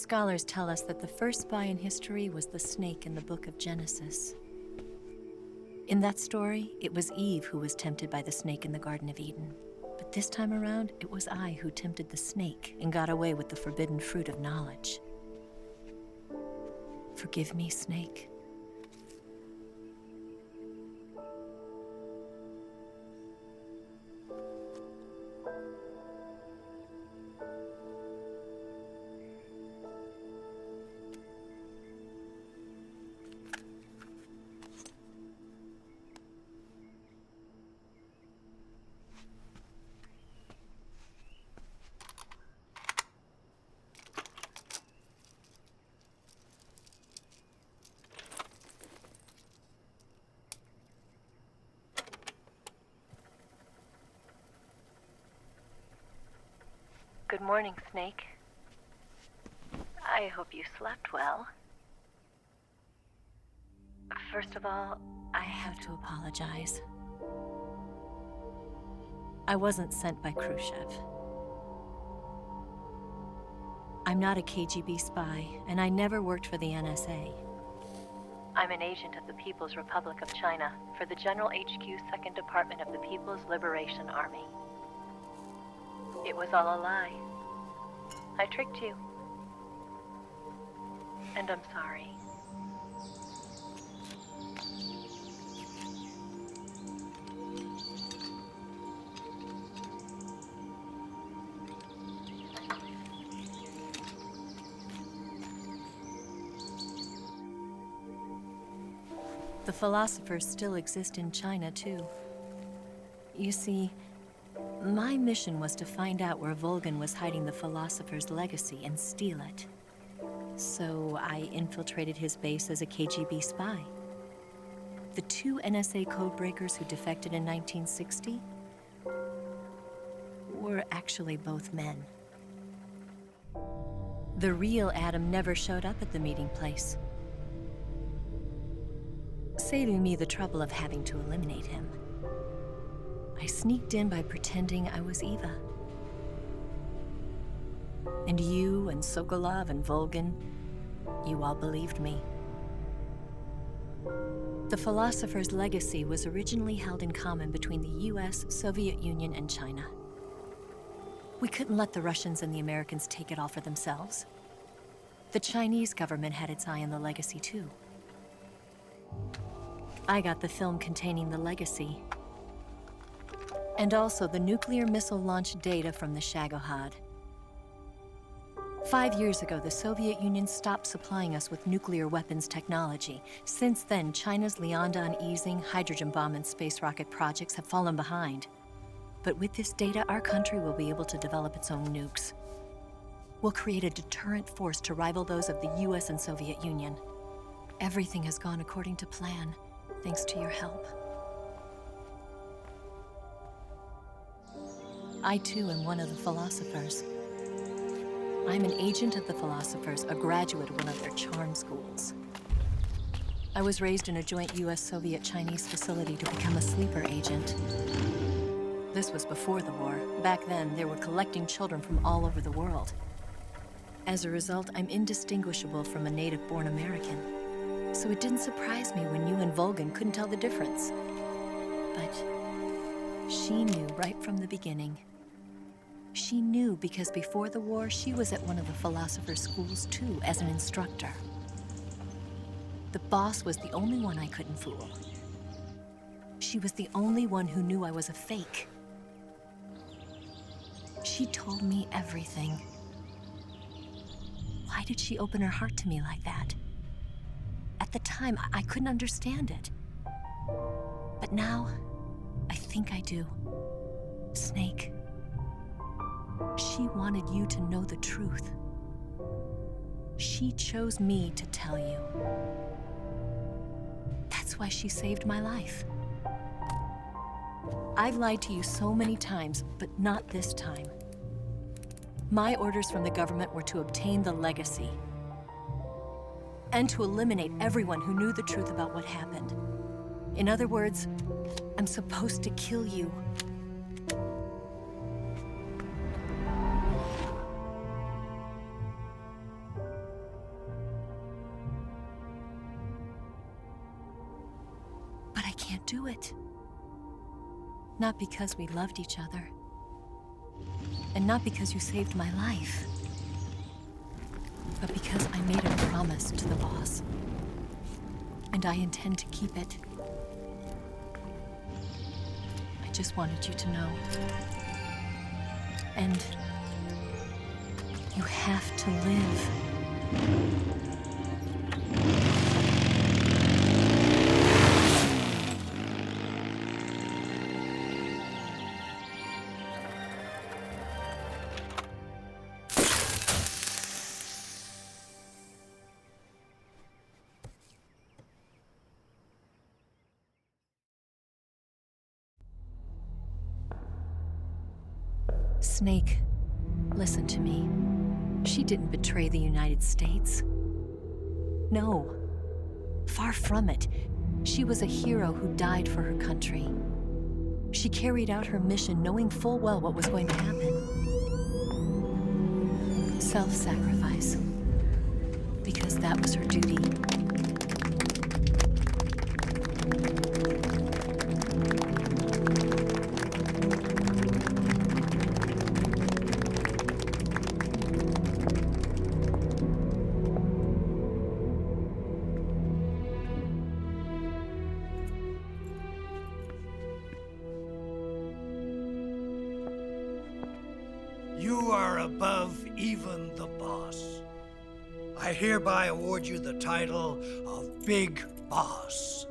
Scholars tell us that the first spy in history was the snake in the book of Genesis. In that story, it was Eve who was tempted by the snake in the Garden of Eden. But this time around, it was I who tempted the snake and got away with the forbidden fruit of knowledge. Forgive me, snake. Good morning, Snake. I hope you slept well. First of all, I have to apologize. I wasn't sent by Khrushchev. I'm not a KGB spy, and I never worked for the NSA. I'm an agent of the People's Republic of China for the General HQ 2nd Department of the People's Liberation Army. It was all a lie. I tricked you. And I'm sorry. The philosophers still exist in China, too. You see, my mission was to find out where Volgin was hiding the philosopher's legacy and steal it. So I infiltrated his base as a KGB spy. The two NSA codebreakers who defected in 1960 were actually both men. The real Adam never showed up at the meeting place, saving me the trouble of having to eliminate him. I sneaked in by pretending I was Eva. And you and Sokolov and Volgin, you all believed me. The philosopher's legacy was originally held in common between the US, Soviet Union, and China. We couldn't let the Russians and the Americans take it all for themselves. The Chinese government had its eye on the legacy too. I got the film containing the legacy, and also the nuclear missile launch data from the Shagohod. 5 years ago, the Soviet Union stopped supplying us with nuclear weapons technology. Since then, China's Liaodong easing, hydrogen bomb, and space rocket projects have fallen behind. But with this data, our country will be able to develop its own nukes. We'll create a deterrent force to rival those of the US and Soviet Union. Everything has gone according to plan, thanks to your help. I too am one of the philosophers. I'm an agent of the philosophers, a graduate of one of their charm schools. I was raised in a joint US-Soviet-Chinese facility to become a sleeper agent. This was before the war. Back then, they were collecting children from all over the world. As a result, I'm indistinguishable from a native-born American. So it didn't surprise me when you and Volgin couldn't tell the difference. But she knew right from the beginning. She knew because before the war, she was at one of the philosopher's schools too, as an instructor. The boss was the only one I couldn't fool. She was the only one who knew I was a fake. She told me everything. Why did she open her heart to me like that? At the time, I couldn't understand it. But now, I think I do. Snake. She wanted you to know the truth. She chose me to tell you. That's why she saved my life. I've lied to you so many times, but not this time. My orders from the government were to obtain the legacy and to eliminate everyone who knew the truth about what happened. In other words, I'm supposed to kill you. do it. Not because we loved each other. And not because you saved my life. But because I made a promise to the boss. And I intend to keep it. I just wanted you to know. And you have to live. Snake, listen to me. She didn't betray the United States. No. Far from it. She was a hero who died for her country. She carried out her mission knowing full well what was going to happen. Self-sacrifice. Because that was her duty. You are above even the boss. I hereby award you the title of Big Boss.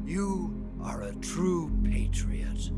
You are a true patriot.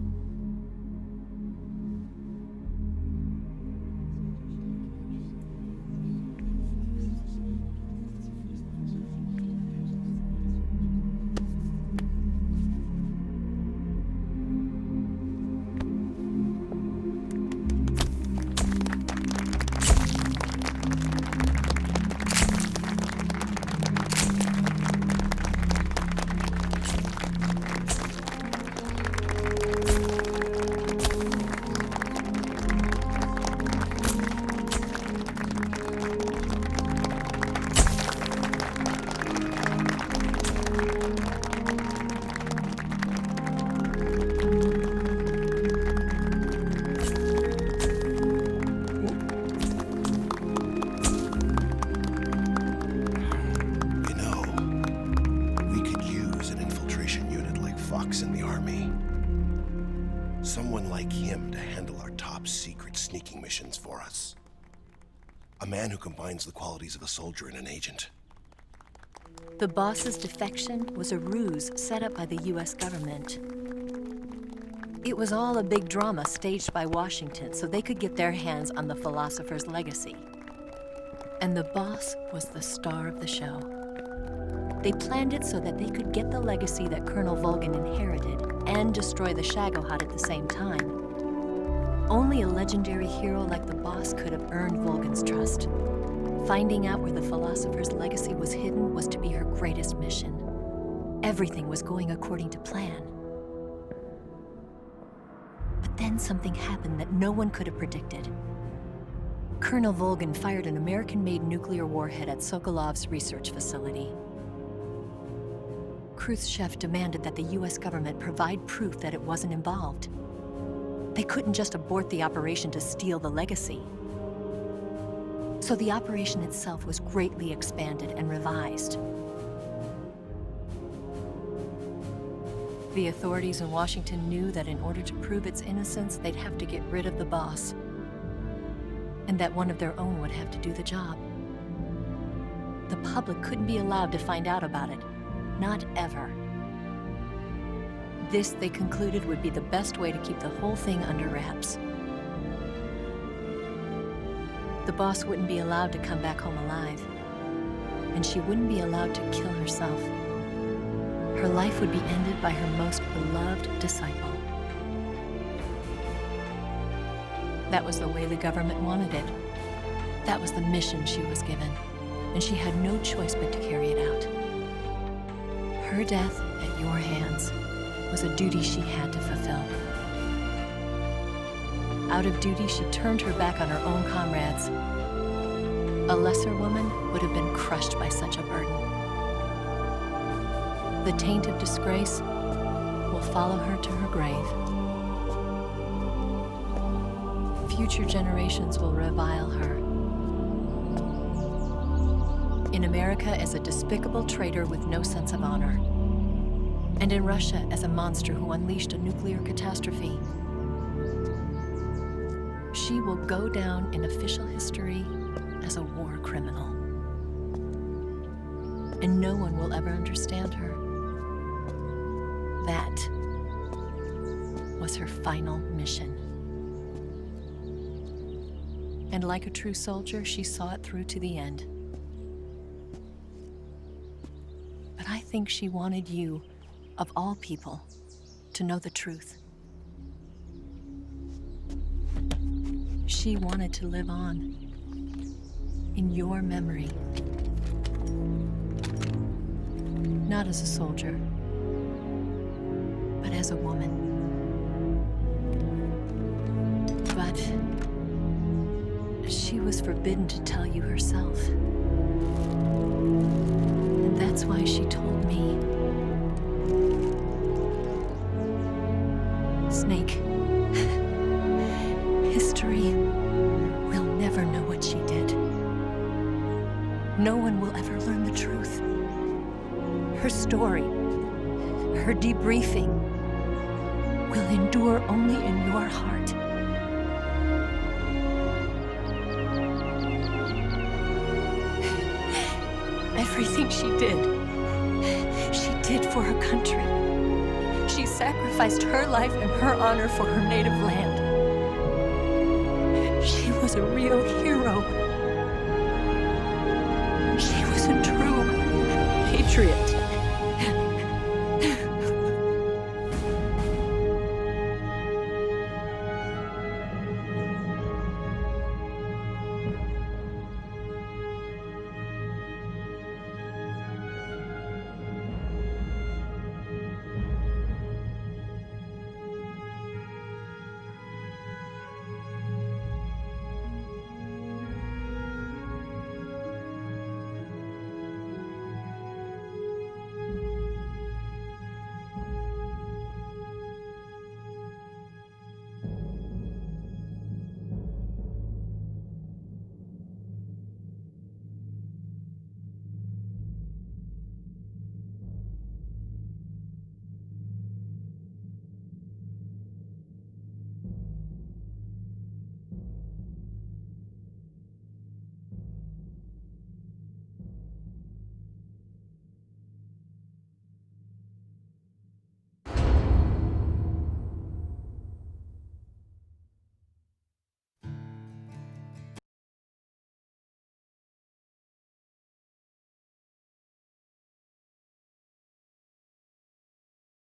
In the army. Someone like him to handle our top secret sneaking missions for us. A man who combines the qualities of a soldier and an agent. The boss's defection was a ruse set up by the US government. It was all a big drama staged by Washington so they could get their hands on the philosopher's legacy. And the boss was the star of the show. They planned it so that they could get the legacy that Colonel Volgin inherited and destroy the Shagohod at the same time. Only a legendary hero like the boss could have earned Volgin's trust. Finding out where the philosopher's legacy was hidden was to be her greatest mission. Everything was going according to plan. But then something happened that no one could have predicted. Colonel Volgin fired an American-made nuclear warhead at Sokolov's research facility. Khrushchev demanded that the US government provide proof that it wasn't involved. They couldn't just abort the operation to steal the legacy. So the operation itself was greatly expanded and revised. The authorities in Washington knew that in order to prove its innocence, they'd have to get rid of the boss, and that one of their own would have to do the job. The public couldn't be allowed to find out about it. Not ever. This, they concluded, would be the best way to keep the whole thing under wraps. The boss wouldn't be allowed to come back home alive, and she wouldn't be allowed to kill herself. Her life would be ended by her most beloved disciple. That was the way the government wanted it. That was the mission she was given, and she had no choice but to carry it out. Her death at your hands was a duty she had to fulfill. Out of duty, she turned her back on her own comrades A lesser woman would have been crushed by such a burden. The taint of disgrace will follow her to her grave. Future generations will revile her. In America as a despicable traitor with no sense of honor. And in Russia as a monster who unleashed a nuclear catastrophe. She will go down in official history as a war criminal. And no one will ever understand her. That was her final mission. And like a true soldier, she saw it through to the end. But I think she wanted you, of all people, to know the truth. She wanted to live on in your memory. Not as a soldier, but as a woman. But she was forbidden to tell you herself. And that's why she told me. Snake, history will never know what she did. No one will ever learn the truth. Her story, her debriefing, will endure only in your heart. Everything she did for her country. She sacrificed her life and her honor for her native land. She was a real hero. She was a true patriot.